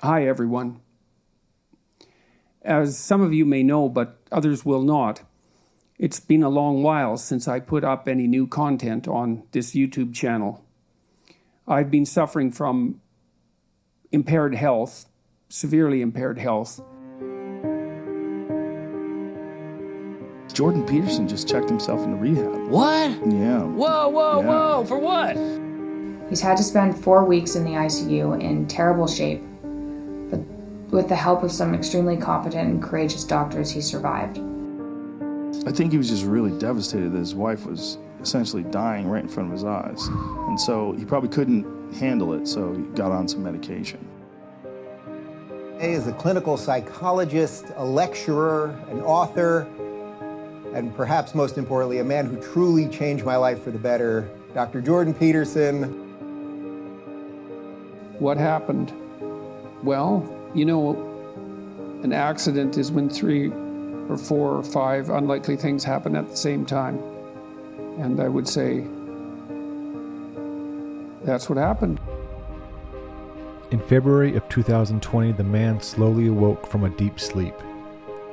Hi, everyone. As some of you may know, but others will not, it's been a long while since I put up any new content on this YouTube channel. I've been suffering from impaired health, severely impaired health. Jordan Peterson just checked himself into rehab. What? Yeah. Whoa, for what? He's had to spend 4 weeks in the ICU in terrible shape, but with the help of some extremely competent and courageous doctors, he survived. I think he was just really devastated that his wife was essentially dying right in front of his eyes. And so he probably couldn't handle it, so he got on some medication. He is a clinical psychologist, a lecturer, an author, and perhaps most importantly, a man who truly changed my life for the better, Dr. Jordan Peterson. What happened? Well, an accident is when 3 or 4 or 5 unlikely things happen at the same time. And I would say that's what happened. In February of 2020, the man slowly awoke from a deep sleep.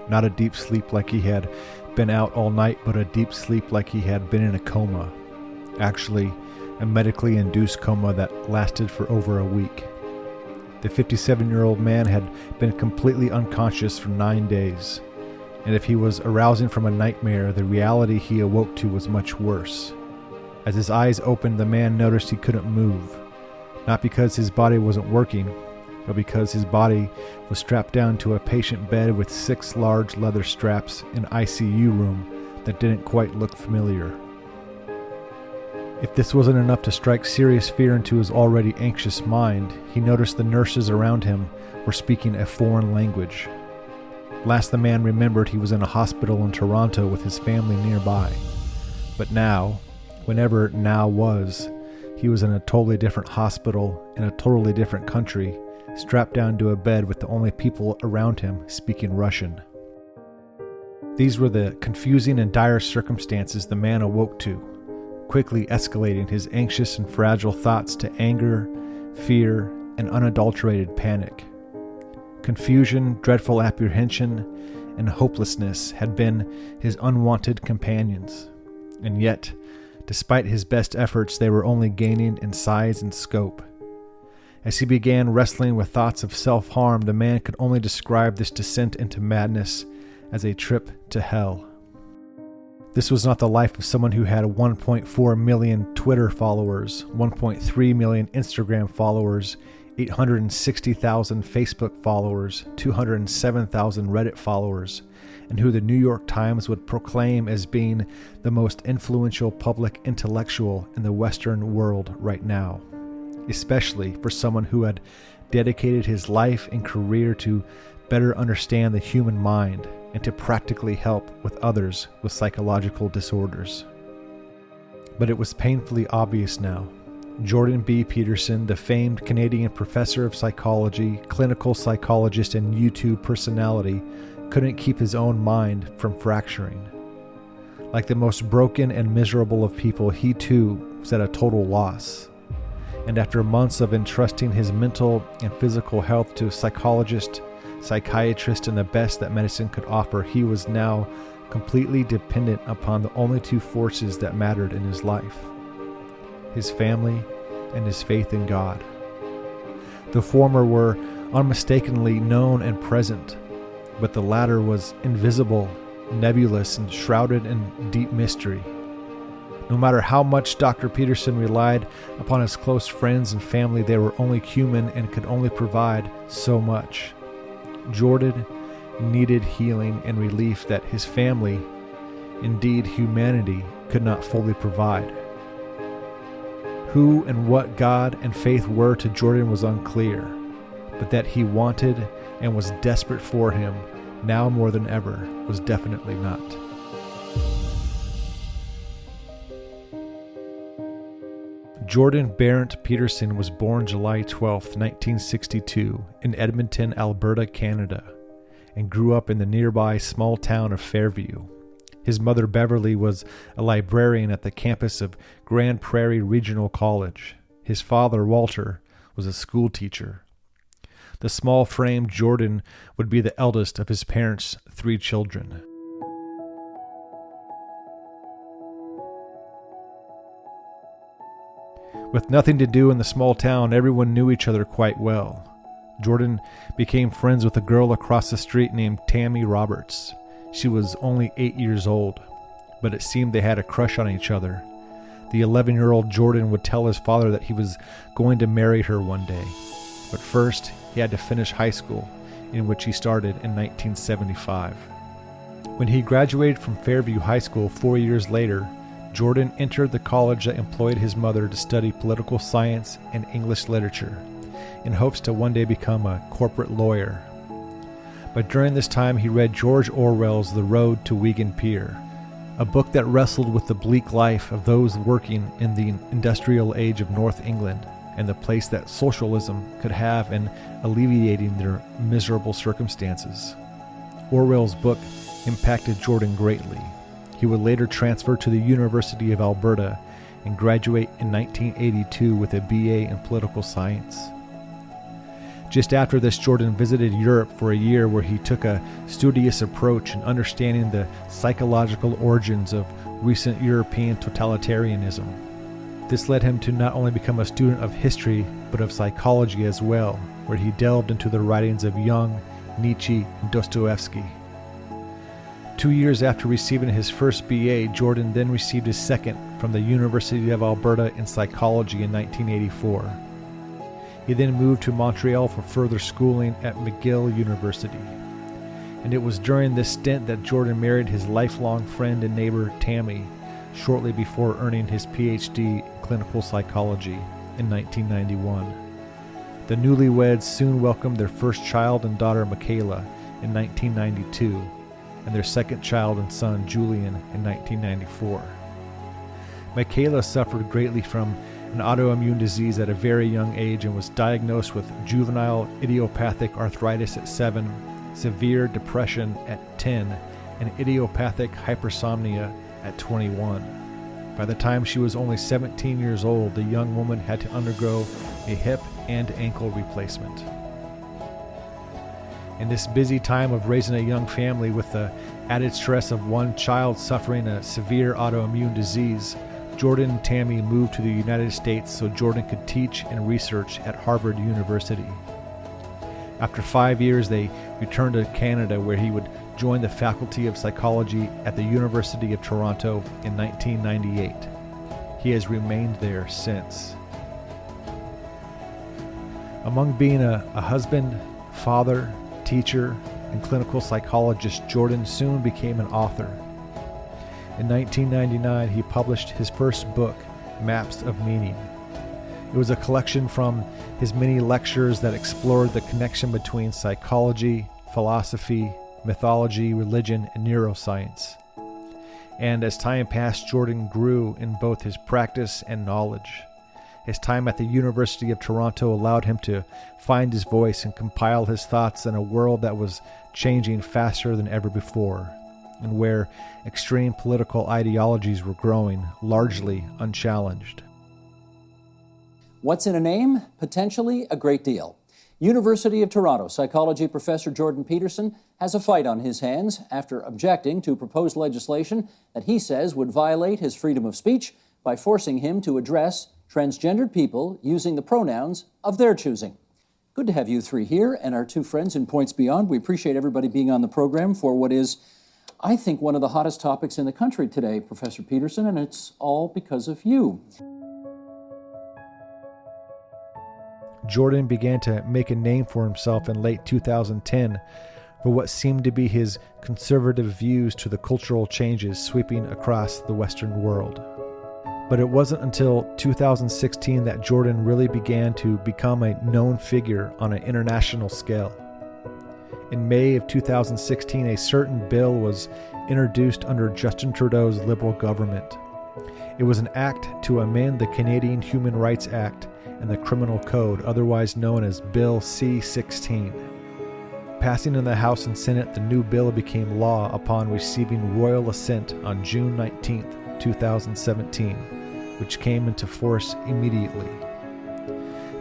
Not a deep sleep like he had been out all night, but a deep sleep like he had been in a coma. Actually, a medically induced coma that lasted for over a week. The 57-year-old man had been completely unconscious for 9 days. And if he was arousing from a nightmare, the reality he awoke to was much worse. As his eyes opened, the man noticed he couldn't move. Not because his body wasn't working, but because his body was strapped down to a patient bed with 6 large leather straps in an ICU room that didn't quite look familiar. If this wasn't enough to strike serious fear into his already anxious mind, he noticed the nurses around him were speaking a foreign language. Last the man remembered, he was in a hospital in Toronto with his family nearby. But now, whenever now was, he was in a totally different hospital in a totally different country, strapped down to a bed with the only people around him speaking Russian. These were the confusing and dire circumstances the man awoke to, quickly escalating his anxious and fragile thoughts to anger, fear, and unadulterated panic. Confusion, dreadful apprehension, and hopelessness had been his unwanted companions. And yet, despite his best efforts, they were only gaining in size and scope. As he began wrestling with thoughts of self-harm, the man could only describe this descent into madness as a trip to hell. This was not the life of someone who had 1.4 million Twitter followers, 1.3 million Instagram followers, 860,000 Facebook followers, 207,000 Reddit followers, and who the New York Times would proclaim as being the most influential public intellectual in the Western world right now, especially for someone who had dedicated his life and career to better understand the human mind and to practically help with others with psychological disorders. But it was painfully obvious now. Jordan B. Peterson, the famed Canadian professor of psychology, clinical psychologist, and YouTube personality, couldn't keep his own mind from fracturing. Like the most broken and miserable of people, he too was at a total loss. And after months of entrusting his mental and physical health to a psychologist, psychiatrist, and the best that medicine could offer, he was now completely dependent upon the only 2 forces that mattered in his life: his family and his faith in God. The former were unmistakably known and present, but the latter was invisible, nebulous, and shrouded in deep mystery. No matter how much Dr. Peterson relied upon his close friends and family, they were only human and could only provide so much. Jordan needed healing and relief that his family, indeed humanity, could not fully provide. Who and what God and faith were to Jordan was unclear, but that he wanted and was desperate for him, now more than ever, was definitely not. Jordan Barrett Peterson was born July 12, 1962, in Edmonton, Alberta, Canada, and grew up in the nearby small town of Fairview. His mother, Beverly, was a librarian at the campus of Grand Prairie Regional College. His father, Walter, was a school teacher. The small-framed Jordan would be the eldest of his parents' 3 children. With nothing to do in the small town, everyone knew each other quite well. Jordan became friends with a girl across the street named Tammy Roberts. She was only 8 years old, but it seemed they had a crush on each other. The 11-year-old Jordan would tell his father that he was going to marry her one day. But first, he had to finish high school, in which he started in 1975. When he graduated from Fairview High School 4 years later, Jordan entered the college that employed his mother to study political science and English literature, in hopes to one day become a corporate lawyer. But during this time, he read George Orwell's The Road to Wigan Pier, a book that wrestled with the bleak life of those working in the industrial age of North England and the place that socialism could have in alleviating their miserable circumstances. Orwell's book impacted Jordan greatly. He would later transfer to the University of Alberta and graduate in 1982 with a BA in political science. Just after this, Jordan visited Europe for a year where he took a studious approach in understanding the psychological origins of recent European totalitarianism. This led him to not only become a student of history, but of psychology as well, where he delved into the writings of Jung, Nietzsche, and Dostoevsky. 2 years after receiving his first BA, Jordan then received his second from the University of Alberta in psychology in 1984. He then moved to Montreal for further schooling at McGill University. And it was during this stint that Jordan married his lifelong friend and neighbor, Tammy, shortly before earning his PhD in clinical psychology in 1991. The newlyweds soon welcomed their first child and daughter, Michaela, in 1992, and their second child and son, Julian, in 1994. Michaela suffered greatly from an autoimmune disease at a very young age and was diagnosed with juvenile idiopathic arthritis at 7, severe depression at 10, and idiopathic hypersomnia at 21. By the time she was only 17 years old, the young woman had to undergo a hip and ankle replacement. In this busy time of raising a young family with the added stress of one child suffering a severe autoimmune disease, Jordan and Tammy moved to the United States so Jordan could teach and research at Harvard University. After 5 years, they returned to Canada, where he would join the Faculty of Psychology at the University of Toronto in 1998. He has remained there since. Among being a husband, father, teacher, and clinical psychologist, Jordan soon became an author. In 1999, he published his first book, Maps of Meaning. It was a collection from his many lectures that explored the connection between psychology, philosophy, mythology, religion, and neuroscience. And as time passed, Jordan grew in both his practice and knowledge. His time at the University of Toronto allowed him to find his voice and compile his thoughts in a world that was changing faster than ever before, and where extreme political ideologies were growing largely unchallenged. What's in a name? Potentially a great deal. University of Toronto psychology professor Jordan Peterson has a fight on his hands after objecting to proposed legislation that he says would violate his freedom of speech by forcing him to address transgendered people using the pronouns of their choosing. Good to have you three here and our two friends in Points Beyond. We appreciate everybody being on the program for what is, I think, one of the hottest topics in the country today, Professor Peterson, and it's all because of you. Jordan began to make a name for himself in late 2010 for what seemed to be his conservative views to the cultural changes sweeping across the Western world. But it wasn't until 2016 that Jordan really began to become a known figure on an international scale. In May of 2016, a certain bill was introduced under Justin Trudeau's Liberal government. It was an act to amend the Canadian Human Rights Act and the Criminal Code, otherwise known as Bill C-16. Passing in the House and Senate, the new bill became law upon receiving royal assent on June 19, 2017, which came into force immediately.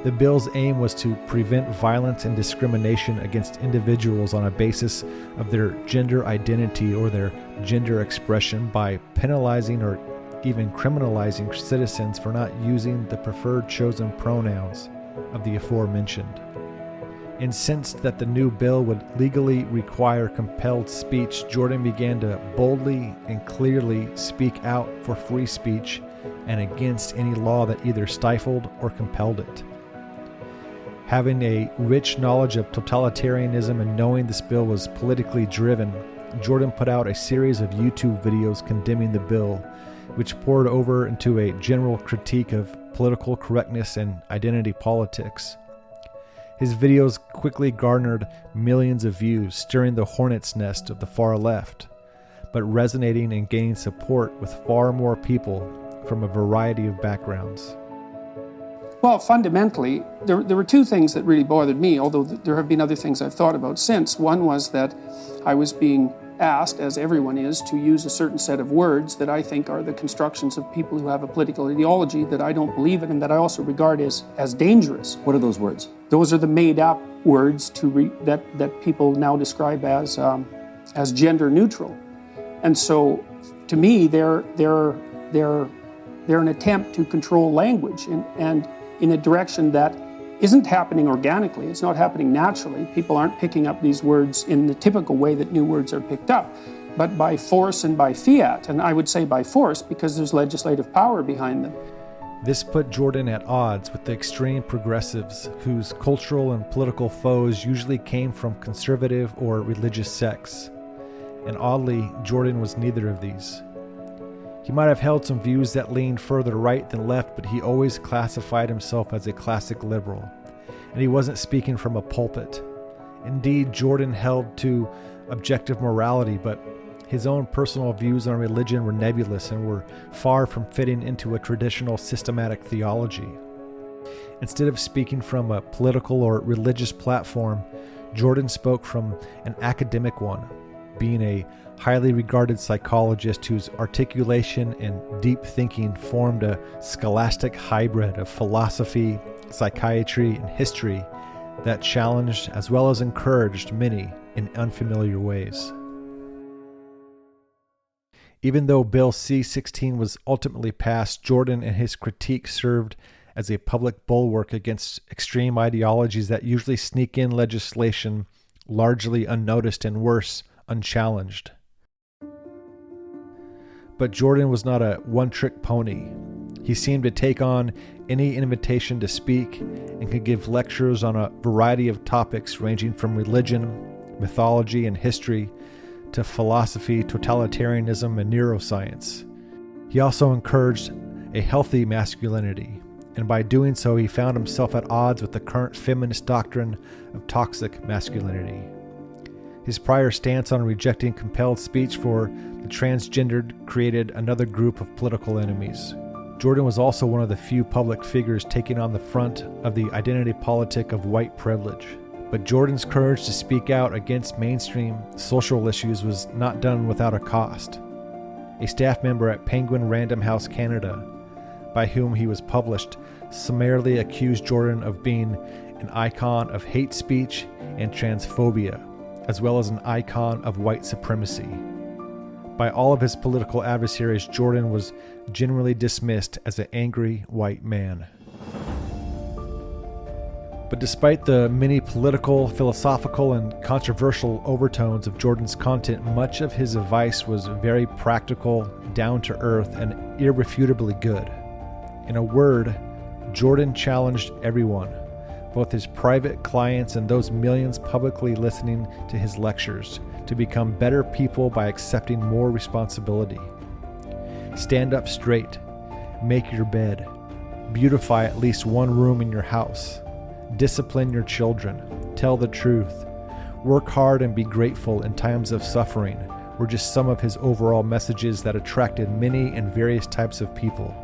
The bill's aim was to prevent violence and discrimination against individuals on a basis of their gender identity or their gender expression by penalizing or even criminalizing citizens for not using the preferred chosen pronouns of the aforementioned. Incensed that the new bill would legally require compelled speech, Jordan began to boldly and clearly speak out for free speech and against any law that either stifled or compelled it. Having a rich knowledge of totalitarianism and knowing this bill was politically driven, Jordan put out a series of YouTube videos condemning the bill, which poured over into a general critique of political correctness and identity politics. His videos quickly garnered millions of views, stirring the hornet's nest of the far left, but resonating and gaining support with far more people from a variety of backgrounds. Well, fundamentally, there were two things that really bothered me, although there have been other things I've thought about since. One was that I was being asked, as everyone is, to use a certain set of words that I think are the constructions of people who have a political ideology that I don't believe in and that I also regard as dangerous. What are those words? Those are the made-up words that people now describe as gender neutral. And so, to me, they're an attempt to control language and in a direction that isn't happening organically. It's not happening naturally. People aren't picking up these words in the typical way that new words are picked up, but by force and by fiat. And I would say by force because there's legislative power behind them. This put Jordan at odds with the extreme progressives whose cultural and political foes usually came from conservative or religious sects. And oddly, Jordan was neither of these. He might have held some views that leaned further right than left, but he always classified himself as a classic liberal, and he wasn't speaking from a pulpit. Indeed, Jordan held to objective morality, but his own personal views on religion were nebulous and were far from fitting into a traditional systematic theology. Instead of speaking from a political or religious platform, Jordan spoke from an academic one, being a highly regarded psychologist whose articulation and deep thinking formed a scholastic hybrid of philosophy, psychiatry, and history that challenged as well as encouraged many in unfamiliar ways. Even though Bill C-16 was ultimately passed, Jordan and his critique served as a public bulwark against extreme ideologies that usually sneak in legislation largely unnoticed and worse, unchallenged. But Jordan was not a one-trick pony. He seemed to take on any invitation to speak and could give lectures on a variety of topics ranging from religion, mythology, and history to philosophy, totalitarianism, and neuroscience. He also encouraged a healthy masculinity, and by doing so he found himself at odds with the current feminist doctrine of toxic masculinity. His prior stance on rejecting compelled speech for the transgendered created another group of political enemies. Jordan was also one of the few public figures taking on the front of the identity politic of white privilege. But Jordan's courage to speak out against mainstream social issues was not done without a cost. A staff member at Penguin Random House Canada, by whom he was published, summarily accused Jordan of being an icon of hate speech and transphobia, as well as an icon of white supremacy. By all of his political adversaries, Jordan was generally dismissed as an angry white man. But despite the many political, philosophical, and controversial overtones of Jordan's content, much of his advice was very practical, down-to-earth, and irrefutably good. In a word, Jordan challenged everyone, both his private clients and those millions publicly listening to his lectures, to become better people by accepting more responsibility. Stand up straight, make your bed, beautify at least one room in your house, discipline your children, tell the truth, work hard and be grateful in times of suffering were just some of his overall messages that attracted many and various types of people.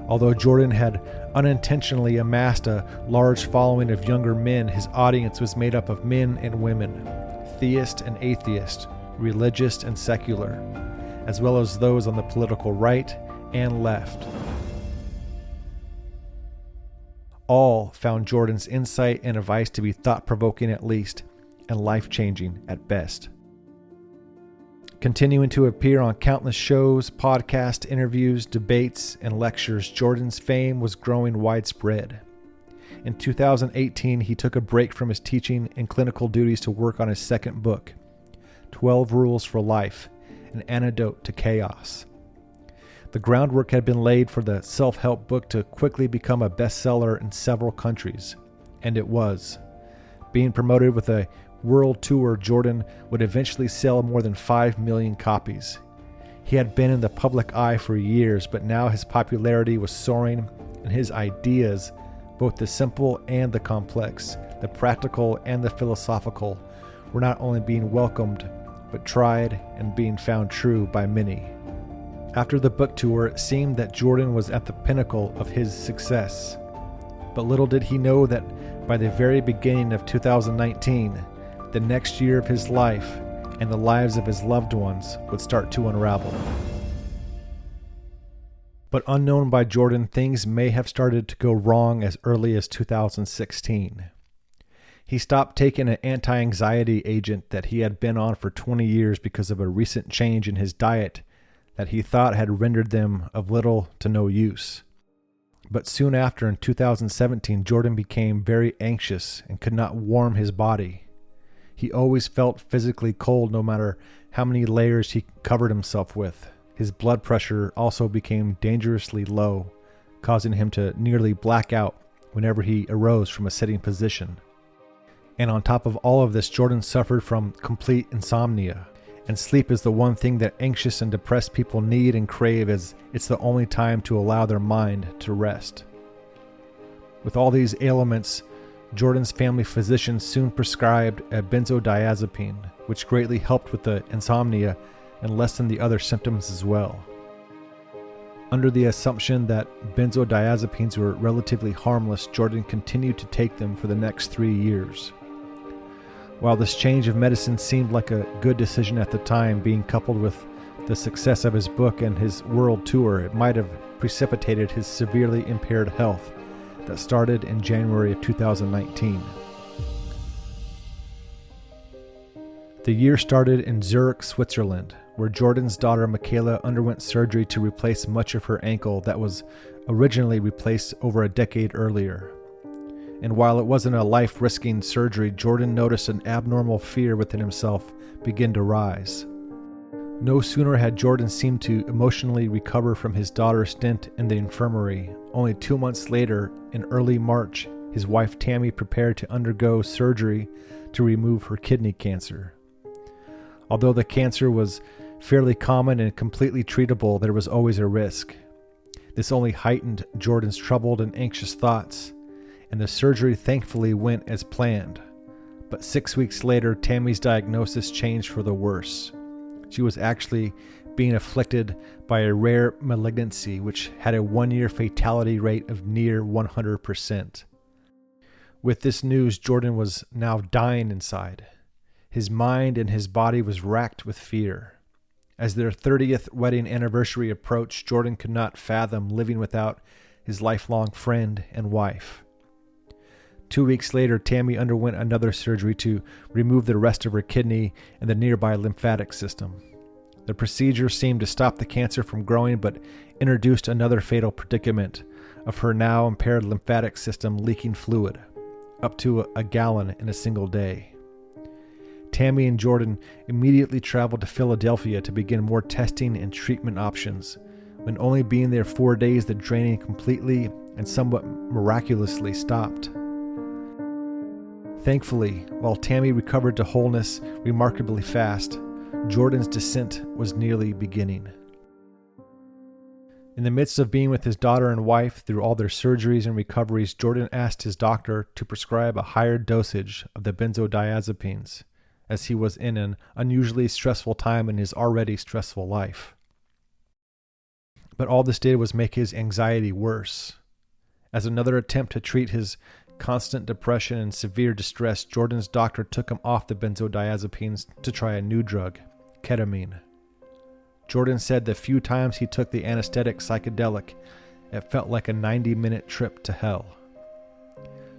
Although Jordan had unintentionally amassed a large following of younger men, his audience was made up of men and women, theist and atheist, religious and secular, as well as those on the political right and left. all found Jordan's insight and advice to be thought-provoking at least, and life-changing at best. Continuing to appear on countless shows, podcasts, interviews, debates, and lectures, Jordan's fame was growing widespread. In 2018, he took a break from his teaching and clinical duties to work on his second book, 12 Rules for Life, an Antidote to Chaos. The groundwork had been laid for the self-help book to quickly become a bestseller in several countries, and it was. Being promoted with a world tour, Jordan would eventually sell more than 5 million copies. He had been in the public eye for years, but now his popularity was soaring, and his ideas, both the simple and the complex, the practical and the philosophical, were not only being welcomed, but tried and being found true by many. After the book tour, it seemed that Jordan was at the pinnacle of his success. But little did he know that by the very beginning of 2019, the next year of his life and the lives of his loved ones would start to unravel. But unknown by Jordan, things may have started to go wrong as early as 2016. He stopped taking an anti-anxiety agent that he had been on for 20 years because of a recent change in his diet that he thought had rendered them of little to no use. But soon after, in 2017, Jordan became very anxious and could not warm his body. He always felt physically cold no matter how many layers he covered himself with. His blood pressure also became dangerously low, causing him to nearly black out whenever he arose from a sitting position. And on top of all of this, Jordan suffered from complete insomnia. And sleep is the one thing that anxious and depressed people need and crave, as it's the only time to allow their mind to rest. With all these ailments, Jordan's family physician soon prescribed a benzodiazepine, which greatly helped with the insomnia and lessened the other symptoms as well. Under the assumption that benzodiazepines were relatively harmless, Jordan continued to take them for the next 3 years. While this change of medicine seemed like a good decision at the time, being coupled with the success of his book and his world tour, it might have precipitated his severely impaired health that started in January of 2019. The year started in Zurich, Switzerland, where Jordan's daughter Michaela underwent surgery to replace much of her ankle that was originally replaced over a decade earlier. And while it wasn't a life-risking surgery, Jordan noticed an abnormal fear within himself begin to rise. No sooner had Jordan seemed to emotionally recover from his daughter's stint in the infirmary, only 2 months later, in early March, his wife Tammy prepared to undergo surgery to remove her kidney cancer. Although the cancer was fairly common and completely treatable, there was always a risk. This only heightened Jordan's troubled and anxious thoughts, and the surgery thankfully went as planned. But 6 weeks later, Tammy's diagnosis changed for the worse. She was actually being afflicted by a rare malignancy which had a 1-year fatality rate of near 100%. With this news, Jordan was now dying inside. His mind and his body was racked with fear. As their 30th wedding anniversary approached, Jordan could not fathom living without his lifelong friend and wife. 2 weeks later, Tammy underwent another surgery to remove the rest of her kidney and the nearby lymphatic system. The procedure seemed to stop the cancer from growing, but introduced another fatal predicament of her now impaired lymphatic system leaking fluid, up to a gallon in a single day. Tammy and Jordan immediately traveled to Philadelphia to begin more testing and treatment options. When only being there 4 days, the draining completely and somewhat miraculously stopped. Thankfully, while Tammy recovered to wholeness remarkably fast, Jordan's descent was nearly beginning. In the midst of being with his daughter and wife through all their surgeries and recoveries, Jordan asked his doctor to prescribe a higher dosage of the benzodiazepines, as he was in an unusually stressful time in his already stressful life. But all this did was make his anxiety worse. As another attempt to treat his constant depression and severe distress, Jordan's doctor took him off the benzodiazepines to try a new drug, ketamine. Jordan said the few times he took the anesthetic psychedelic, it felt like a 90-minute trip to hell.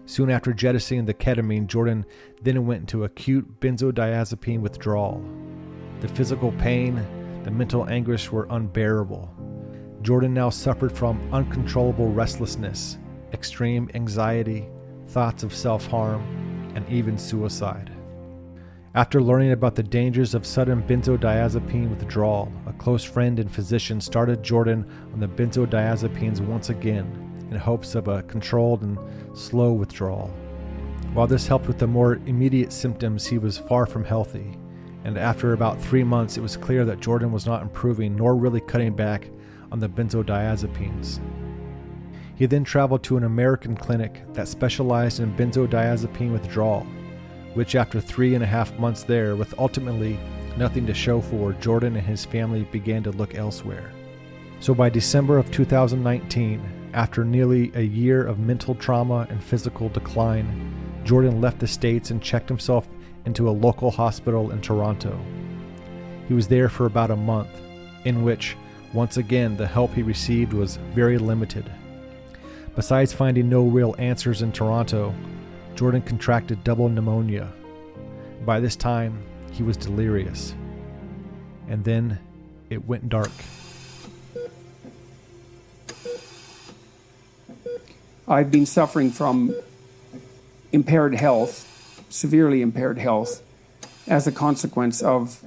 Soon after jettisoning the ketamine, Jordan then went into acute benzodiazepine withdrawal. The physical pain, the mental anguish were unbearable. Jordan now suffered from uncontrollable restlessness, extreme anxiety, thoughts of self-harm, and even suicide. After learning about the dangers of sudden benzodiazepine withdrawal, a close friend and physician started Jordan on the benzodiazepines once again in hopes of a controlled and slow withdrawal. While this helped with the more immediate symptoms, he was far from healthy, and after about 3 months it was clear that Jordan was not improving nor really cutting back on the benzodiazepines. He then traveled to an American clinic that specialized in benzodiazepine withdrawal, which after 3.5 months there, with ultimately nothing to show for, Jordan and his family began to look elsewhere. So by December of 2019, after nearly a year of mental trauma and physical decline, Jordan left the States and checked himself into a local hospital in Toronto. He was there for about a month, in which, once again, the help he received was very limited. Besides finding no real answers in Toronto, Jordan contracted double pneumonia. By this time, he was delirious. And then it went dark. I've been suffering from impaired health, severely impaired health, as a consequence of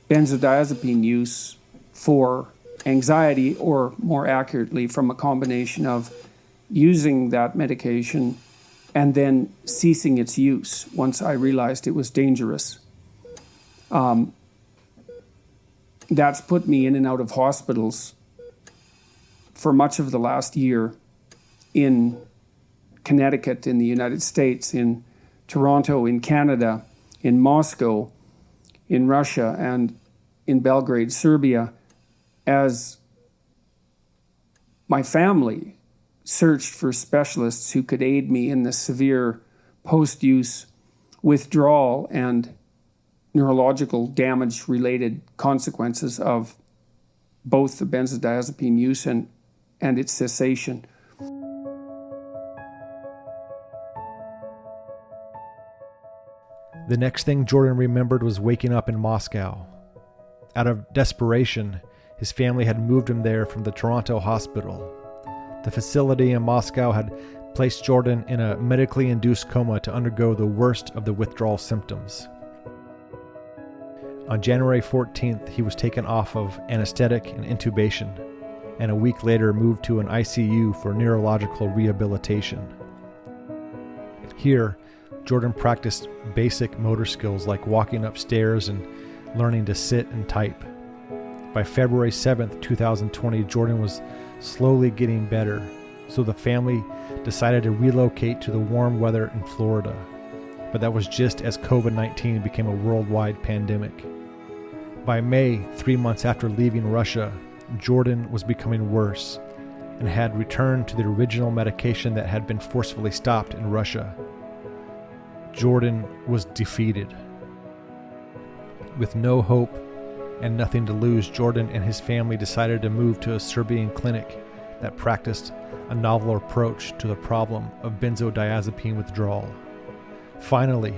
benzodiazepine use for anxiety, or more accurately, from a combination of using that medication and then ceasing its use once I realized it was dangerous. That's put me in and out of hospitals for much of the last year in Connecticut, in the United States, in Toronto, in Canada, in Moscow, in Russia, and in Belgrade, Serbia, as my family searched for specialists who could aid me in the severe post-use withdrawal and neurological damage-related consequences of both the benzodiazepine use and its cessation. The next thing Jordan remembered was waking up in Moscow. Out of desperation, his family had moved him there from the Toronto hospital. The facility in Moscow had placed Jordan in a medically induced coma to undergo the worst of the withdrawal symptoms. On January 14th, he was taken off of anesthetic and intubation, and a week later moved to an ICU for neurological rehabilitation. Here, Jordan practiced basic motor skills like walking upstairs and learning to sit and type. By February 7th, 2020, Jordan was slowly getting better, so the family decided to relocate to the warm weather in Florida. But that was just as COVID-19 became a worldwide pandemic. By May, 3 months after leaving Russia, Jordan was becoming worse and had returned to the original medication that had been forcefully stopped in Russia. Jordan was defeated. With no hope and nothing to lose, Jordan and his family decided to move to a Serbian clinic that practiced a novel approach to the problem of benzodiazepine withdrawal. Finally,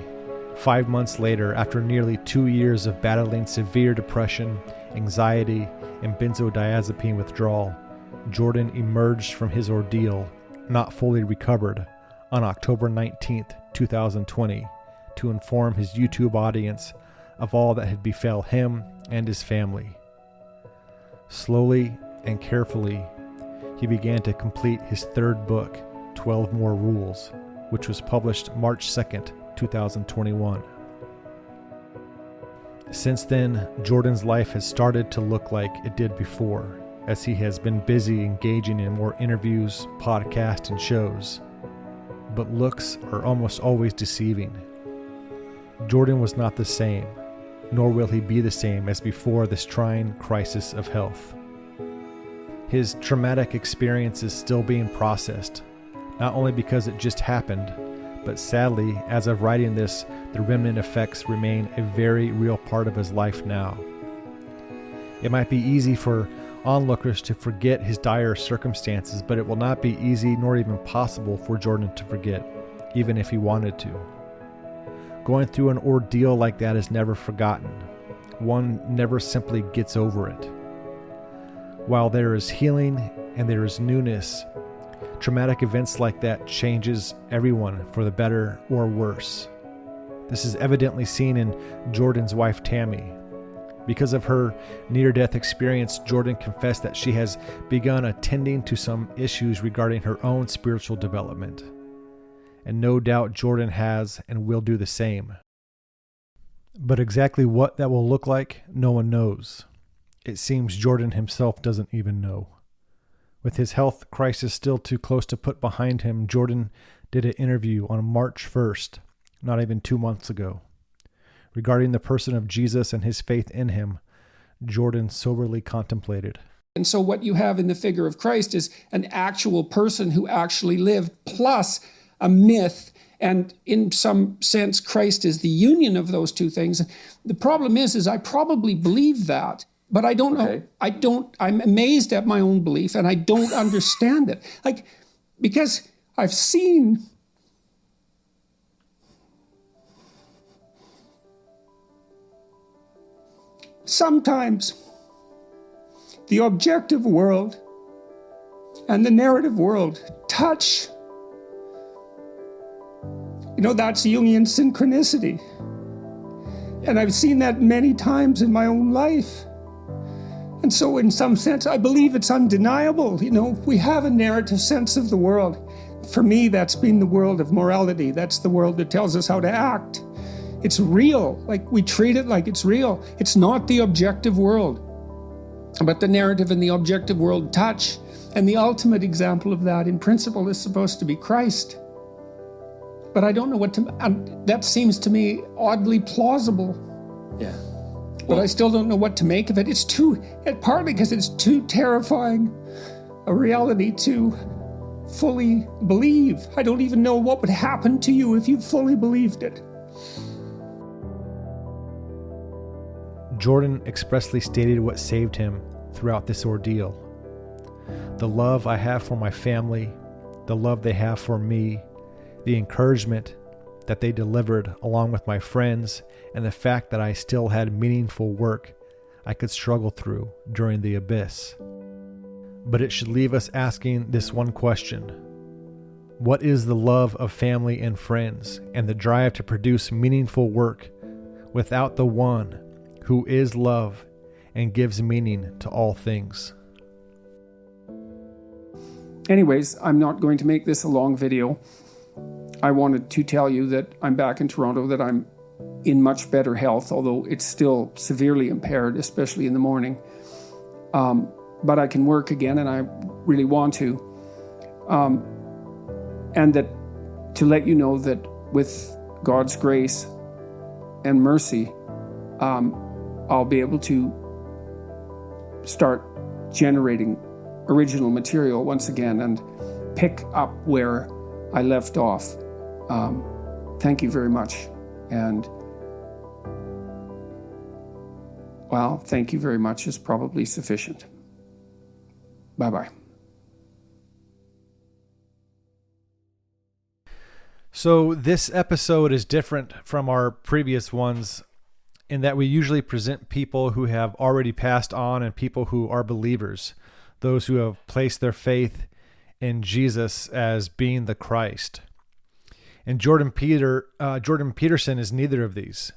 5 months later, after nearly 2 years of battling severe depression, anxiety, and benzodiazepine withdrawal, Jordan emerged from his ordeal, not fully recovered, on October 19th, 2020, to inform his YouTube audience of all that had befell him and his family. Slowly and carefully, he began to complete his third book, 12 More Rules, which was published March 2nd, 2021. Since then, Jordan's life has started to look like it did before, as he has been busy engaging in more interviews, podcasts, and shows. But looks are almost always deceiving. Jordan was not the same, nor will he be the same as before this trying crisis of health. His traumatic experience is still being processed, not only because it just happened, but sadly, as of writing this, the remnant effects remain a very real part of his life now. It might be easy for onlookers to forget his dire circumstances, but it will not be easy nor even possible for Jordan to forget. even if he wanted to. Going through an ordeal like that is never forgotten. One never simply gets over it. While there is healing and there is newness, traumatic events like that changes everyone for the better or worse. This is evidently seen in Jordan's wife, Tammy. Because of her near-death experience, Jordan confessed that she has begun attending to some issues regarding her own spiritual development. And no doubt Jordan has and will do the same. But exactly what that will look like, no one knows. It seems Jordan himself doesn't even know. With his health crisis still too close to put behind him, Jordan did an interview on March 1st, not even 2 months ago. Regarding the person of Jesus and his faith in him, Jordan soberly contemplated. And so what you have in the figure of Christ is an actual person who actually lived, plus a myth. And in some sense, Christ is the union of those two things. The problem is I probably believe that, but I don't know. I'm amazed at my own belief, and I don't understand it. Because I've seen sometimes the objective world and the narrative world touch. That's Jungian synchronicity. And I've seen that many times in my own life. And so in some sense, I believe it's undeniable. We have a narrative sense of the world. For me, that's been the world of morality. That's the world that tells us how to act. It's real. We treat it like it's real. It's not the objective world. But the narrative and the objective world touch. And the ultimate example of that in principle is supposed to be Christ. But I don't know and that seems to me oddly plausible. Yeah. But I still don't know what to make of it. Partly because it's too terrifying a reality to fully believe. I don't even know what would happen to you if you fully believed it. Jordan expressly stated what saved him throughout this ordeal. The love I have for my family, the love they have for me, the encouragement that they delivered along with my friends, and the fact that I still had meaningful work I could struggle through during the abyss. But it should leave us asking this one question. What is the love of family and friends and the drive to produce meaningful work without the one who is love and gives meaning to all things? Anyways, I'm not going to make this a long video. I wanted to tell you that I'm back in Toronto, that I'm in much better health, although it's still severely impaired, especially in the morning. But I can work again, and I really want to. And that to let you know that with God's grace and mercy, I'll be able to start generating original material once again and pick up where I left off. Thank you very much. And, well, thank you very much is probably sufficient. Bye-bye. So this episode is different from our previous ones in that we usually present people who have already passed on and people who are believers, those who have placed their faith in Jesus as being the Christ. And Jordan Peterson is neither of these.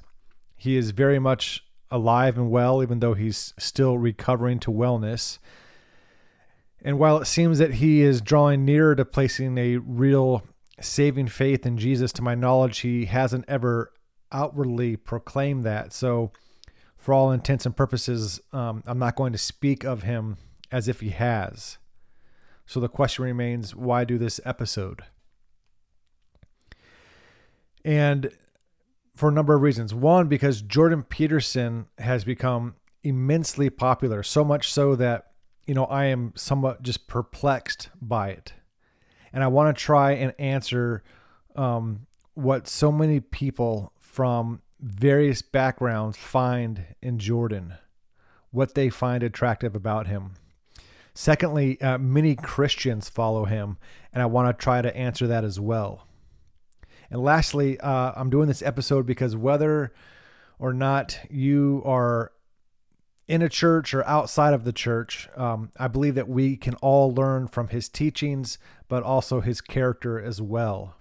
He is very much alive and well, even though he's still recovering to wellness. And while it seems that he is drawing nearer to placing a real saving faith in Jesus, to my knowledge, he hasn't ever outwardly proclaimed that. So for all intents and purposes, I'm not going to speak of him as if he has. So the question remains, why do this episode? And for a number of reasons. One, because Jordan Peterson has become immensely popular, so much so that, I am somewhat just perplexed by it. And I want to try and answer what so many people from various backgrounds find in Jordan, what they find attractive about him. Secondly, many Christians follow him, and I want to try to answer that as well. And lastly, I'm doing this episode because whether or not you are in a church or outside of the church, I believe that we can all learn from his teachings, but also his character as well.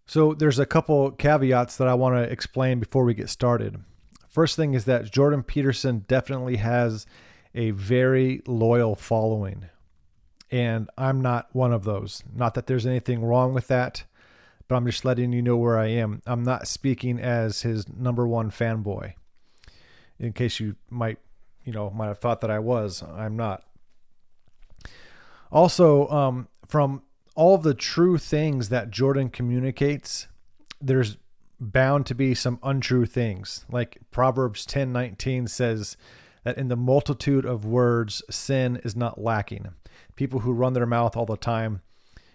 So there's a couple caveats that I want to explain before we get started. First thing is that Jordan Peterson definitely has a very loyal following, and I'm not one of those. Not that there's anything wrong with that, but I'm just letting you know where I am. I'm not speaking as his number one fanboy. In case you might have thought that I was, I'm not. Also, from all of the true things that Jordan communicates, there's bound to be some untrue things. Like Proverbs 10:19 says that in the multitude of words, sin is not lacking. People who run their mouth all the time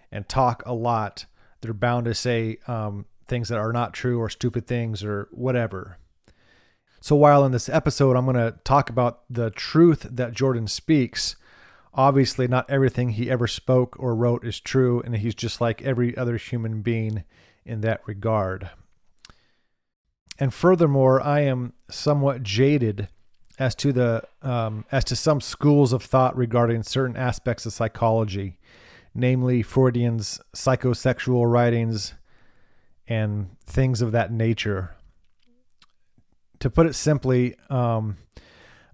and talk a lot, they're bound to say things that are not true or stupid things or whatever. So while in this episode, I'm going to talk about the truth that Jordan speaks, obviously not everything he ever spoke or wrote is true, and he's just like every other human being in that regard. And furthermore, I am somewhat jaded as to some schools of thought regarding certain aspects of psychology, namely Freudian's psychosexual writings and things of that nature. To put it simply, I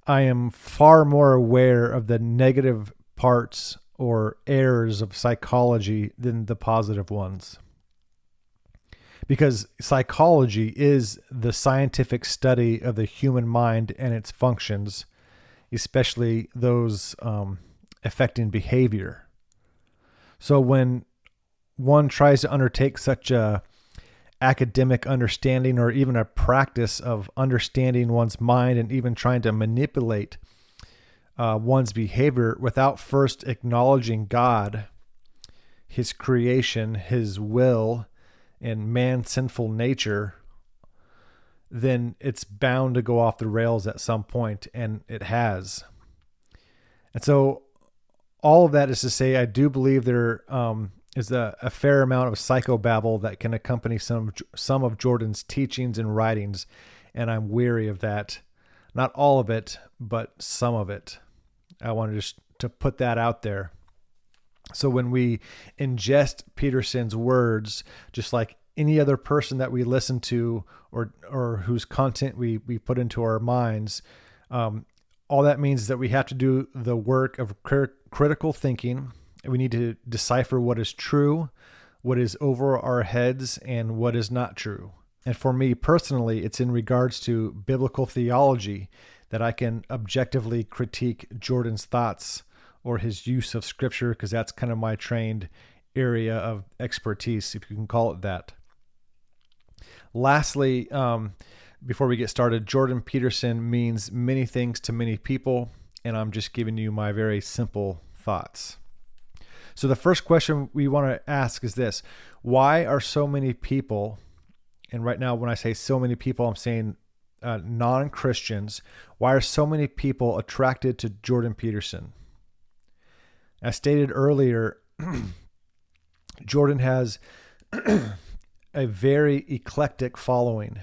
am far more aware of the negative parts or errors of psychology than the positive ones. Because psychology is the scientific study of the human mind and its functions, especially those affecting behavior. So when one tries to undertake such a academic understanding or even a practice of understanding one's mind and even trying to manipulate one's behavior without first acknowledging God, his creation, his will, and man's sinful nature, then it's bound to go off the rails at some point, and it has. And so all of that is to say, I do believe there is a fair amount of psychobabble that can accompany some of Jordan's teachings and writings, and I'm weary of that. Not all of it, but some of it. I wanted just to put that out there. So when we ingest Peterson's words, just like any other person that we listen to or whose content we put into our minds, all that means is that we have to do the work of critical thinking. We need to decipher what is true, what is over our heads, and what is not true. And for me personally, it's in regards to biblical theology that I can objectively critique Jordan's thoughts or his use of scripture, because that's kind of my trained area of expertise, if you can call it that. Lastly, before we get started, Jordan Peterson means many things to many people, and I'm just giving you my very simple thoughts. So the first question we want to ask is this: why are so many people, and right now when I say so many people, I'm saying non-Christians, why are so many people attracted to Jordan Peterson? As stated earlier, Jordan has a very eclectic following.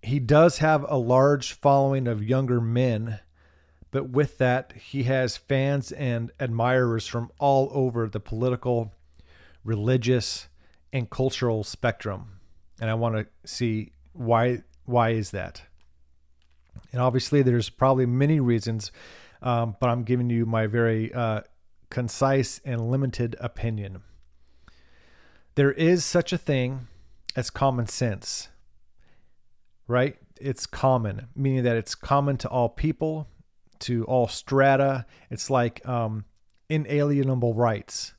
He does have a large following of younger men, but with that, he has fans and admirers from all over the political, religious, and cultural spectrum. And I want to see why is that? And obviously, there's probably many reasons, but I'm giving you my very concise and limited opinion. There is such a thing as common sense, right? It's common, meaning that it's common to all people, to all strata. It's like inalienable rights.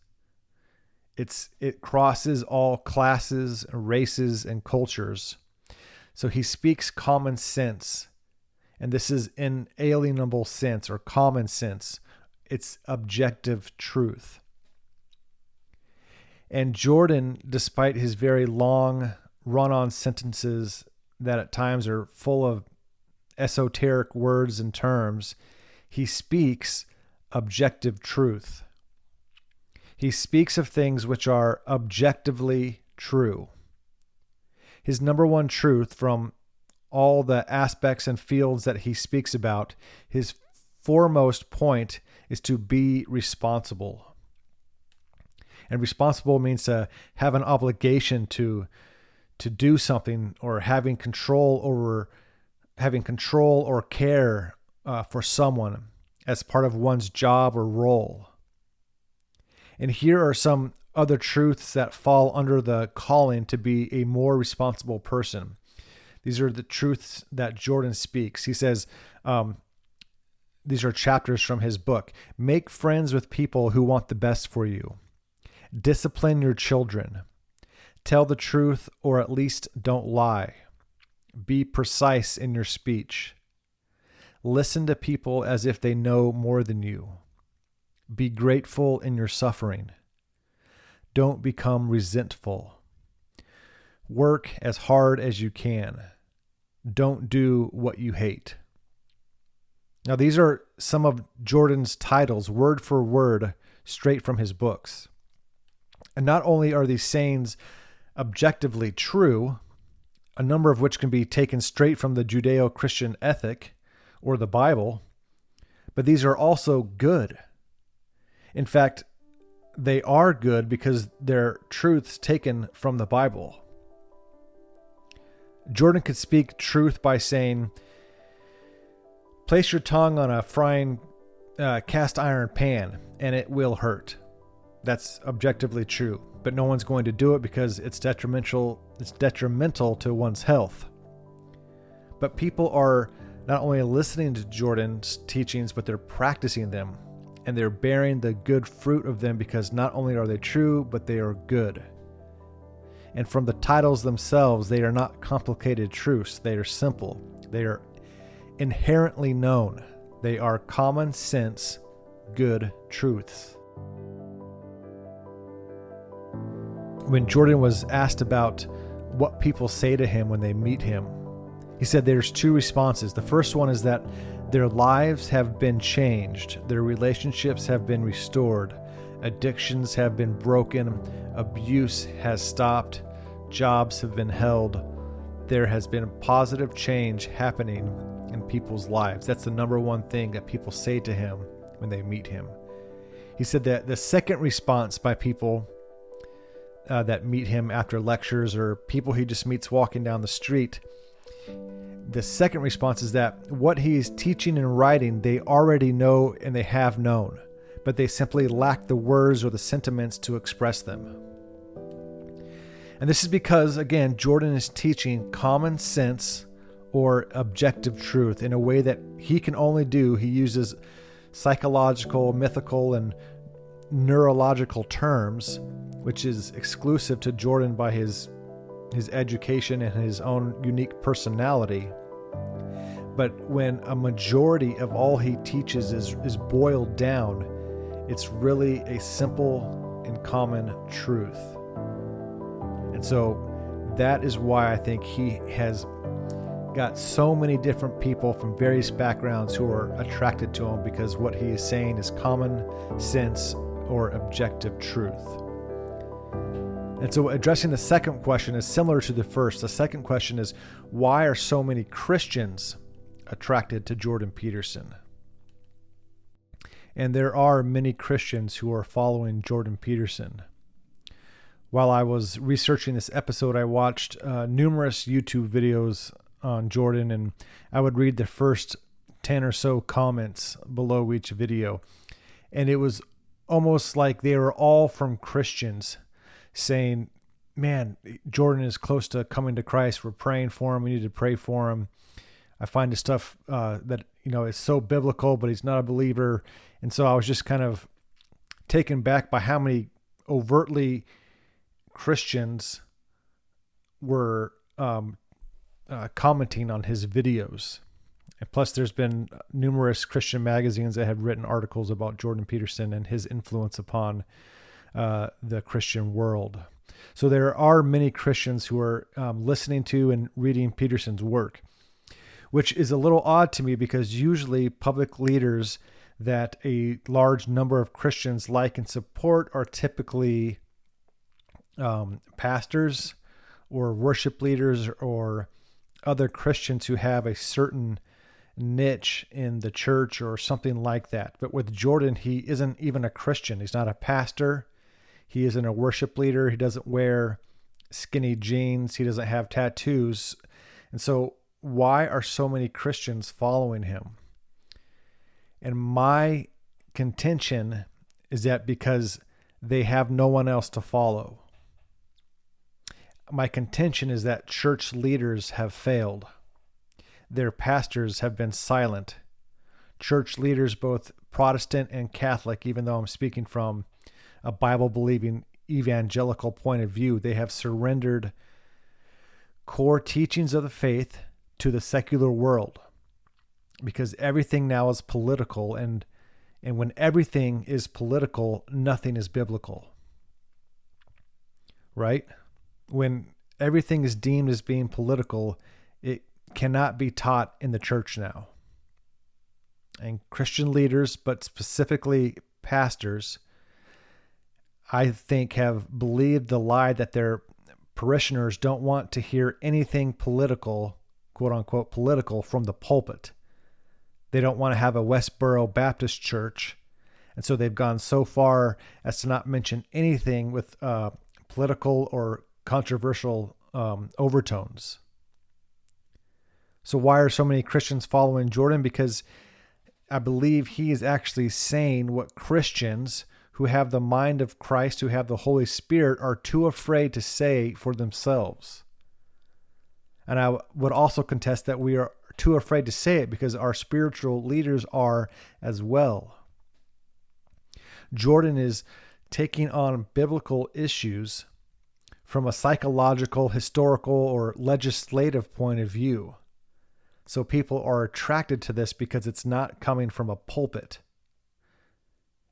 It crosses all classes, races, and cultures. So he speaks common sense, and this is inalienable sense or common sense. It's objective truth. And Jordan, despite his very long run-on sentences that at times are full of esoteric words and terms, he speaks objective truth. He speaks of things which are objectively true. His number one truth from all the aspects and fields that he speaks about, his foremost point is to be responsible. And responsible means to have an obligation to do something, or having control or care for someone as part of one's job or role. And here are some other truths that fall under the calling to be a more responsible person. These are the truths that Jordan speaks. He says, these are chapters from his book. Make friends with people who want the best for you. Discipline your children. Tell the truth, or at least don't lie. Be precise in your speech. Listen to people as if they know more than you. Be grateful in your suffering. Don't become resentful. Work as hard as you can. Don't do what you hate. Now, these are some of Jordan's titles, word for word, straight from his books. And not only are these sayings objectively true, a number of which can be taken straight from the Judeo-Christian ethic or the Bible, but these are also good. In fact, they are good because they're truths taken from the Bible. Jordan could speak truth by saying, place your tongue on a frying cast iron pan and it will hurt. That's objectively true, but no one's going to do it because it's detrimental to one's health. But people are not only listening to Jordan's teachings, but they're practicing them, and they're bearing the good fruit of them because not only are they true, but they are good. And from the titles themselves, they are not complicated truths. They are simple. They are inherently known. They are common sense, good truths. When Jordan was asked about what people say to him when they meet him, he said there's two responses. The first one is that their lives have been changed, their relationships have been restored, addictions have been broken, abuse has stopped, jobs have been held. There has been positive change happening in people's lives. That's the number one thing that people say to him when they meet him. He said that the second response by people that meet him after lectures, or people he just meets walking down the street, the second response is that what he's teaching and writing, they already know and they have known, but they simply lack the words or the sentiments to express them. And this is because, again, Jordan is teaching common sense or objective truth in a way that he can only do. He uses psychological, mythical, and neurological terms, which is exclusive to Jordan by his education and his own unique personality. But when a majority of all he teaches is boiled down, it's really a simple and common truth. And so that is why I think he has got so many different people from various backgrounds who are attracted to him, because what he is saying is common sense or objective truth. And so addressing the second question is similar to the first. The second question is, why are so many Christians attracted to Jordan Peterson? And there are many Christians who are following Jordan Peterson. While I was researching this episode, I watched numerous YouTube videos on Jordan, and I would read the first 10 or so comments below each video. And it was almost like they were all from Christians saying, man, Jordan is close to coming to Christ. We're praying for him. We need to pray for him. I find his stuff that, is so biblical, but he's not a believer. And so I was just kind of taken back by how many overtly Christians were commenting on his videos. And plus, there's been numerous Christian magazines that have written articles about Jordan Peterson and his influence upon the Christian world. So there are many Christians who are listening to and reading Peterson's work, which is a little odd to me, because usually public leaders that a large number of Christians like and support are typically pastors or worship leaders or other Christians who have a certain niche in the church or something like that. But with Jordan, he isn't even a Christian. He's not a pastor. He isn't a worship leader. He doesn't wear skinny jeans. He doesn't have tattoos. And so why are so many Christians following him? And my contention is that because they have no one else to follow. My contention is that church leaders have failed. Their pastors have been silent. Church leaders, both Protestant and Catholic, even though I'm speaking from a Bible-believing evangelical point of view, they have surrendered core teachings of the faith to the secular world because everything now is political, and when everything is political, nothing is biblical. Right? When everything is deemed as being political, it cannot be taught in the church now. And Christian leaders, but specifically pastors, I think have believed the lie that their parishioners don't want to hear anything political, quote unquote, political from the pulpit. They don't want to have a Westboro Baptist church. And so they've gone so far as to not mention anything with political or controversial overtones. So why are so many Christians following Jordan? Because I believe he is actually saying what Christians who have the mind of Christ, who have the Holy Spirit, are too afraid to say for themselves. And I would also contest that we are too afraid to say it because our spiritual leaders are as well. Jordan is taking on biblical issues from a psychological, historical, or legislative point of view. So people are attracted to this because it's not coming from a pulpit.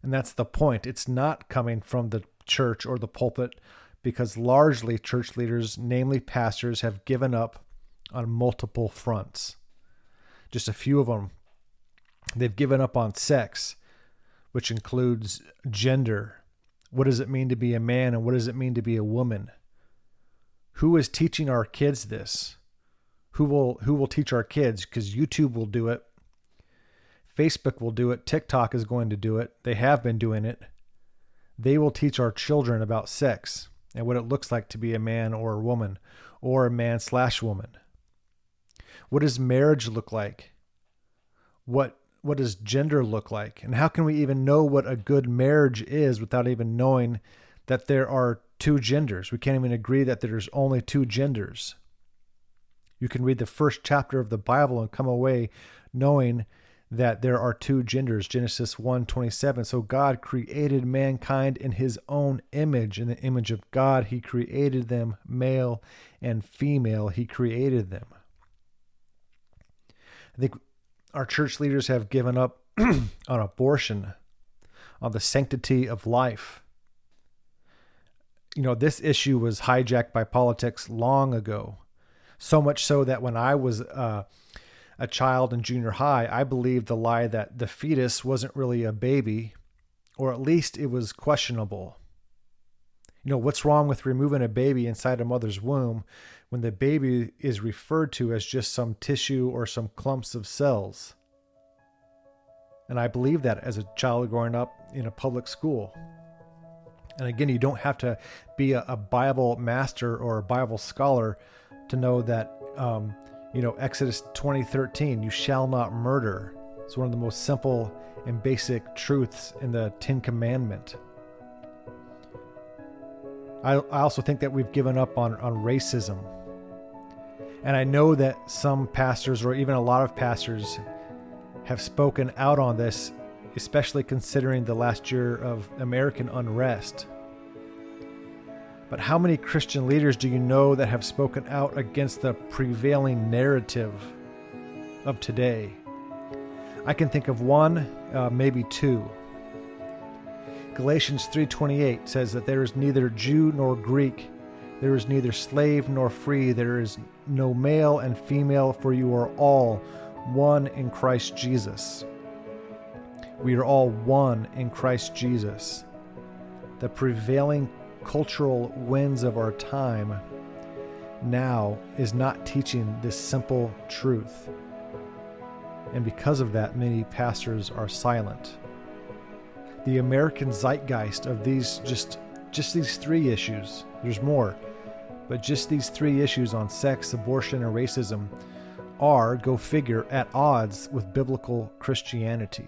And that's the point. It's not coming from the church or the pulpit because largely church leaders, namely pastors, have given up on multiple fronts. Just a few of them. They've given up on sex, which includes gender. What does it mean to be a man and what does it mean to be a woman? Who is teaching our kids this? Who will teach our kids? Because YouTube will do it. Facebook will do it. TikTok is going to do it. They have been doing it. They will teach our children about sex and what it looks like to be a man or a woman or a man/woman. What does marriage look like? What does gender look like? And how can we even know what a good marriage is without even knowing that there are two genders? We can't even agree that there's only two genders. You can read the first chapter of the Bible and come away knowing that there are two genders, Genesis 1:27. So God created mankind in his own image. In the image of God, he created them, male and female, he created them. I think our church leaders have given up on abortion, on the sanctity of life. You know, this issue was hijacked by politics long ago. So much so that when I was a child in junior high, I believed the lie that the fetus wasn't really a baby, or at least it was questionable. You know, what's wrong with removing a baby inside a mother's womb when the baby is referred to as just some tissue or some clumps of cells? And I believed that as a child growing up in a public school. And again, you don't have to be a Bible master or a Bible scholar to know that, Exodus 20:13, you shall not murder. It's one of the most simple and basic truths in the Ten Commandments. I also think that we've given up on racism. And I know that some pastors, or even a lot of pastors, have spoken out on this, especially considering the last year of American unrest. But how many Christian leaders do you know that have spoken out against the prevailing narrative of today? I can think of one, maybe two. Galatians 3:28 says that there is neither Jew nor Greek, there is neither slave nor free, there is no male and female, for you are all one in Christ Jesus. We are all one in Christ Jesus. The prevailing cultural winds of our time now is not teaching this simple truth. And because of that, many pastors are silent. The American zeitgeist of these just these three issues, there's more, but just these three issues on sex, abortion, and racism are, go figure, at odds with biblical Christianity.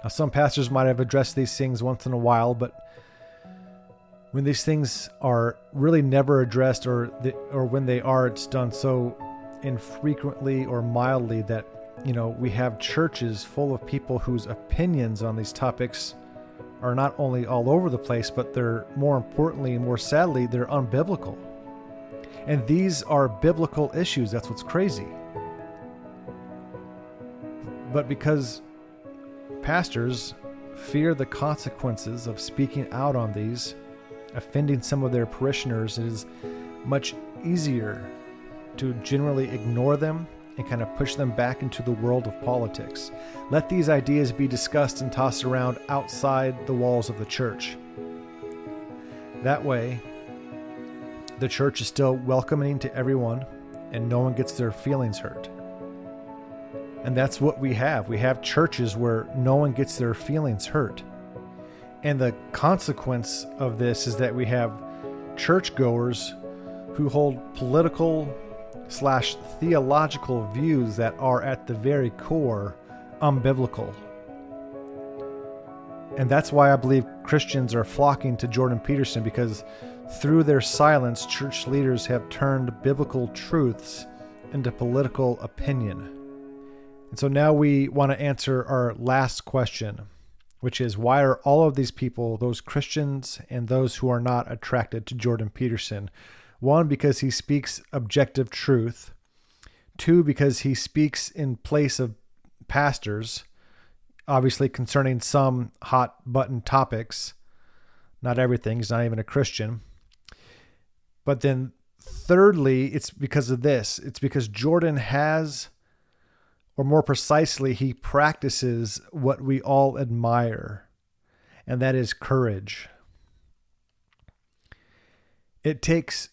Now, some pastors might have addressed these things once in a while, but when these things are really never addressed, or when they are, it's done so infrequently or mildly that, we have churches full of people whose opinions on these topics are not only all over the place, but they're, more importantly and more sadly, they're unbiblical. And these are biblical issues. That's what's crazy. But because pastors fear the consequences of speaking out on these, offending some of their parishioners, it is much easier to generally ignore them and kind of push them back into the world of politics. Let these ideas be discussed and tossed around outside the walls of the church. That way, the church is still welcoming to everyone and no one gets their feelings hurt. And that's what we have. We have churches where no one gets their feelings hurt. And the consequence of this is that we have churchgoers who hold political/theological views that are at the very core unbiblical. And that's why I believe Christians are flocking to Jordan Peterson, because through their silence, church leaders have turned biblical truths into political opinion. And so now we want to answer our last question, which is, why are all of these people, those Christians and those who are not, attracted to Jordan Peterson? One, because he speaks objective truth. Two, because he speaks in place of pastors, obviously concerning some hot button topics. Not everything. He's not even a Christian. But then thirdly, it's because of this. It's because Jordan has, or more precisely, he practices what we all admire, and that is courage. It takes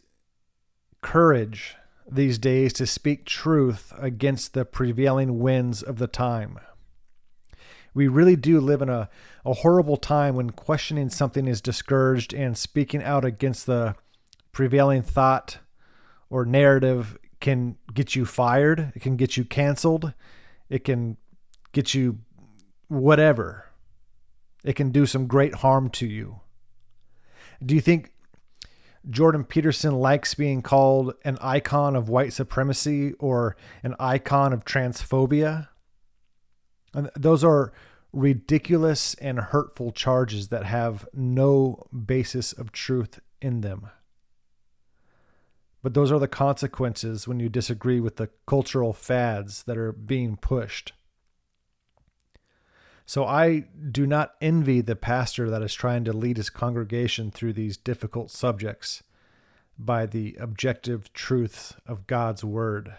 courage these days to speak truth against the prevailing winds of the time. We really do live in a horrible time when questioning something is discouraged, and speaking out against the prevailing thought or narrative can get you fired. It can get you canceled. It can get you whatever. It can do some great harm to you. Do you think Jordan Peterson likes being called an icon of white supremacy or an icon of transphobia? And those are ridiculous and hurtful charges that have no basis of truth in them. But those are the consequences when you disagree with the cultural fads that are being pushed. So I do not envy the pastor that is trying to lead his congregation through these difficult subjects by the objective truths of God's word.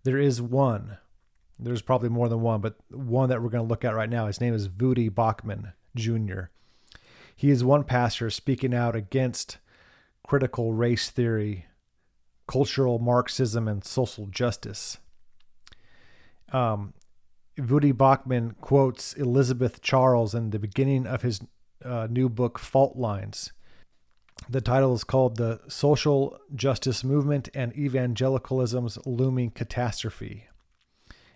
There is one. There's probably more than one, but one that we're going to look at right now. His name is Voddie Baucham Jr. He is one pastor speaking out against critical race theory, cultural Marxism, and social justice. Voddie Baucham quotes Elizabeth Charles in the beginning of his new book, Fault Lines. The title is called The Social Justice Movement and Evangelicalism's Looming Catastrophe.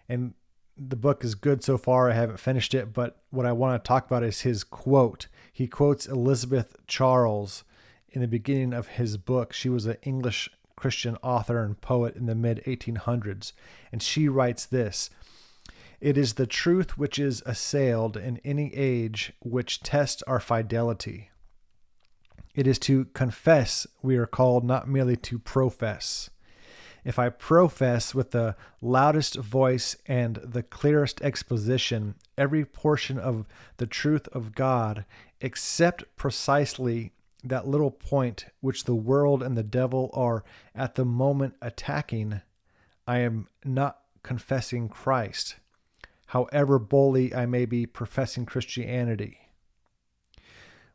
And the book is good so far. I haven't finished it, but what I want to talk about is his quote. He quotes Elizabeth Charles in the beginning of his book. She was an English Christian author and poet in the mid-1800s. And she writes this: "It is the truth which is assailed in any age which tests our fidelity. It is to confess we are called, not merely to profess. If I profess with the loudest voice and the clearest exposition every portion of the truth of God, except precisely that little point which the world and the devil are at the moment attacking, I am not confessing Christ, however boldly I may be professing Christianity."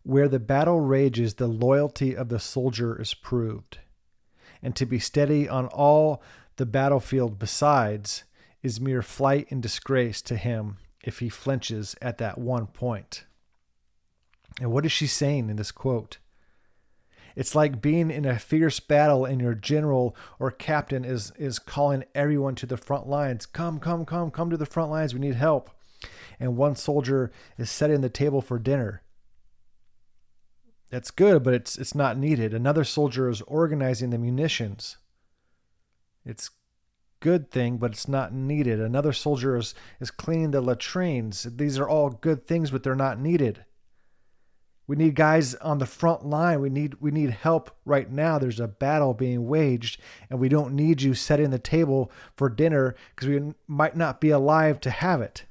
Where the battle rages, the loyalty of the soldier is proved. And to be steady on all the battlefield besides is mere flight and disgrace to him if he flinches at that one point. And what is she saying in this quote? It's like being in a fierce battle and your general or captain is calling everyone to the front lines. Come to the front lines. We need help. And one soldier is setting the table for dinner. That's good, but it's not needed. Another soldier is organizing the munitions. It's good thing, but it's not needed. Another soldier is cleaning the latrines. These are all good things, but they're not needed. We need guys on the front line. We need help right now. There's a battle being waged, and we don't need you setting the table for dinner because we might not be alive to have it.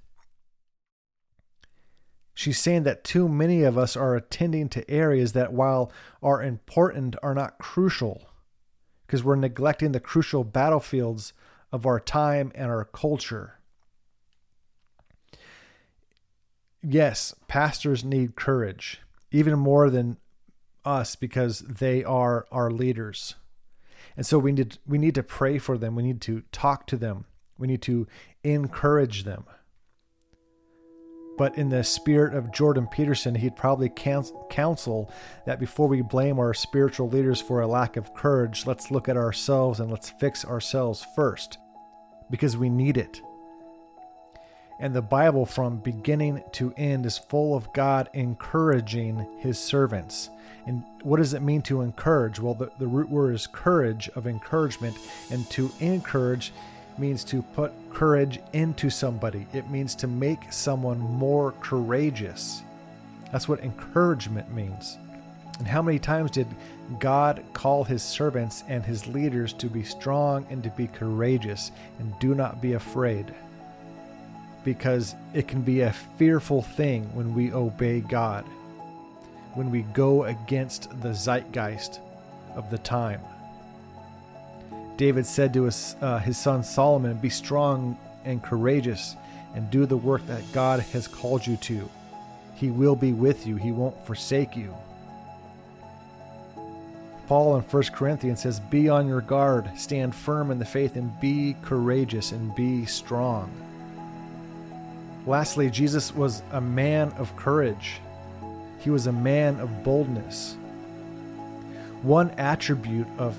She's saying that too many of us are attending to areas that, while are important, are not crucial because we're neglecting the crucial battlefields of our time and our culture. Yes, pastors need courage, even more than us, because they are our leaders. And so we need to pray for them. We need to talk to them. We need to encourage them. But in the spirit of Jordan Peterson, he'd probably counsel that before we blame our spiritual leaders for a lack of courage, let's look at ourselves and let's fix ourselves first, because we need it. And the Bible from beginning to end is full of God encouraging his servants. And what does it mean to encourage? Well, the root word is courage, of encouragement. And to encourage means to put courage into somebody. It means to make someone more courageous. That's what encouragement means. And how many times did God call his servants and his leaders to be strong and to be courageous and do not be afraid? Because it can be a fearful thing when we obey God, when we go against the zeitgeist of the time. David said to his son Solomon, be strong and courageous and do the work that God has called you to. He will be with you. He won't forsake you. Paul in 1 Corinthians says, be on your guard, stand firm in the faith, and be courageous and be strong. Lastly, Jesus was a man of courage. He was a man of boldness. One attribute of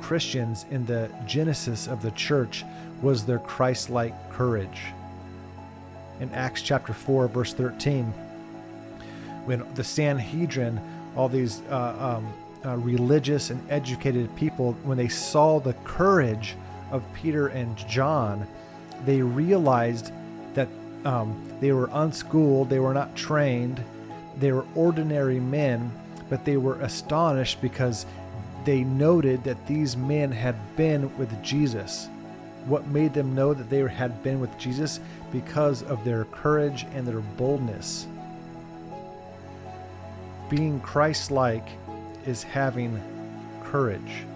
Christians in the genesis of the church was their Christ-like courage. In Acts chapter 4, verse 13, when the Sanhedrin, all these religious and educated people, when they saw the courage of Peter and John, they realized that they were unschooled, they were not trained, they were ordinary men, but they were astonished because they noted that these men had been with Jesus. What made them know that they had been with Jesus? Because of their courage and their boldness. Being Christ-like is having courage,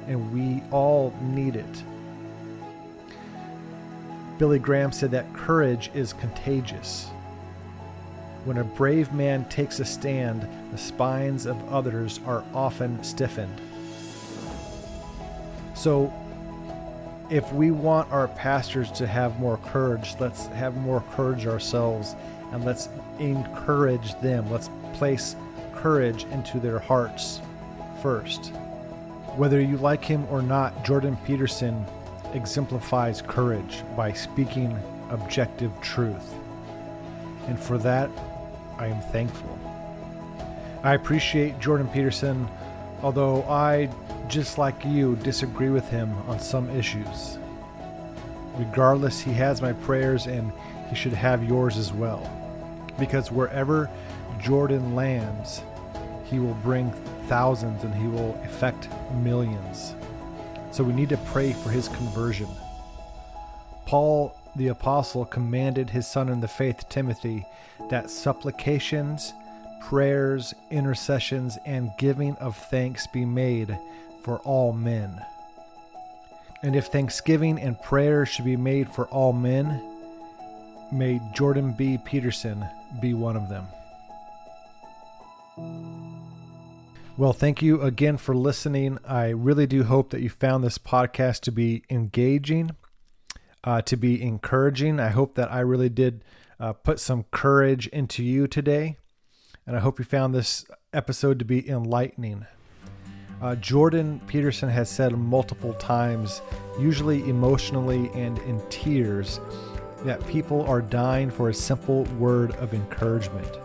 and we all need it. Billy Graham said that courage is contagious. When a brave man takes a stand, the spines of others are often stiffened. So, if we want our pastors to have more courage, let's have more courage ourselves, and let's encourage them. Let's place courage into their hearts first. Whether you like him or not, Jordan Peterson exemplifies courage by speaking objective truth. And for that, I am thankful. I appreciate Jordan Peterson, although I, just like you, disagree with him on some issues. Regardless, he has my prayers, and he should have yours as well. Because wherever Jordan lands, he will bring thousands and he will affect millions. So we need to pray for his conversion. Paul the apostle commanded his son in the faith, Timothy, that supplications, prayers, intercessions, and giving of thanks be made for all men. And if thanksgiving and prayer should be made for all men, may Jordan B. Peterson be one of them. Well, thank you again for listening. I really do hope that you found this podcast to be engaging, to be encouraging. I hope that I really did put some courage into you today. And I hope you found this episode to be enlightening. Jordan Peterson has said multiple times, usually emotionally and in tears, that people are dying for a simple word of encouragement.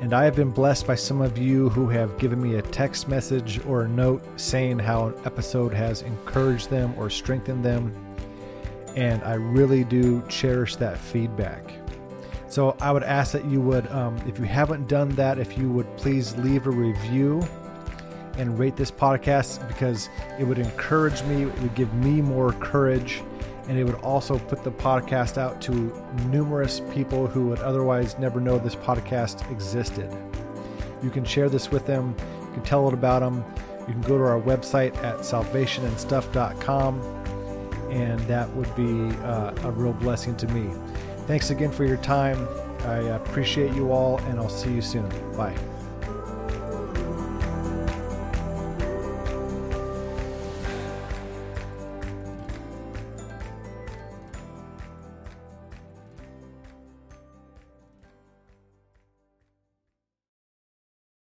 And I have been blessed by some of you who have given me a text message or a note saying how an episode has encouraged them or strengthened them. And I really do cherish that feedback. So I would ask that you would, if you haven't done that, if you would please leave a review and rate this podcast, because it would encourage me, it would give me more courage, and it would also put the podcast out to numerous people who would otherwise never know this podcast existed. You can share this with them. You can tell it about them. You can go to our website at salvationandstuff.com, and that would be a real blessing to me. Thanks again for your time. I appreciate you all, and I'll see you soon. Bye.